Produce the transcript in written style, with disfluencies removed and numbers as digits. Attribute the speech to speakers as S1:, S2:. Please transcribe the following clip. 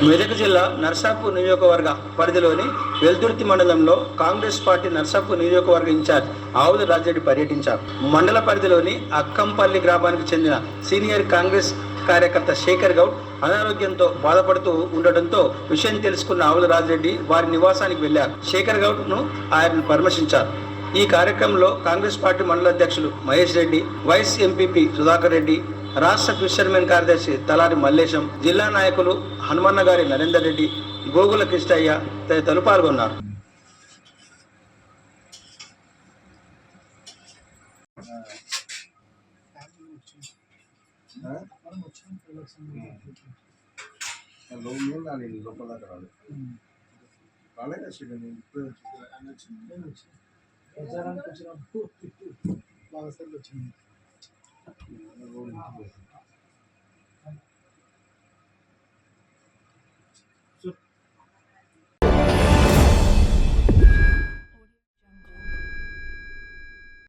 S1: మెదక్ జిల్లా నర్సాపూర్ నియోజకవర్గ పరిధిలోని వెల్దుర్తి మండలంలో కాంగ్రెస్ పార్టీ నర్సాపూర్ నియోజకవర్గ ఇన్ఛార్జ్ ఆవుల రాజరెడ్డి పర్యటించారు. మండల పరిధిలోని అక్కంపల్లి గ్రామానికి చెందిన సీనియర్ కాంగ్రెస్ కార్యకర్త శేఖర్ గౌడ్ అనారోగ్యంతో బాధపడుతూ ఉండటంతో విషయం తెలుసుకున్న ఆవుల రాజరెడ్డి వారి నివాసానికి వెళ్లారు. శేఖర్ గౌడ్ ను ఆయన పరామర్శించారు. ఈ కార్యక్రమంలో కాంగ్రెస్ పార్టీ మండల అధ్యక్షులు మహేష్ రెడ్డి, వైస్ ఎంపీపీ సుధాకర్ రెడ్డి, రాష్ట్ర ఫిషర్మెన్ కార్యదర్శి తలారి మల్లేశం, జిల్లా నాయకులు హనుమన్న గారి నరేందర్ రెడ్డి, గోగుల కృష్ణయ్య తదితరులు పాల్గొన్నారు.
S2: ప్రచారానికి వచ్చినప్పుడు బాగా సార్లు వచ్చింది.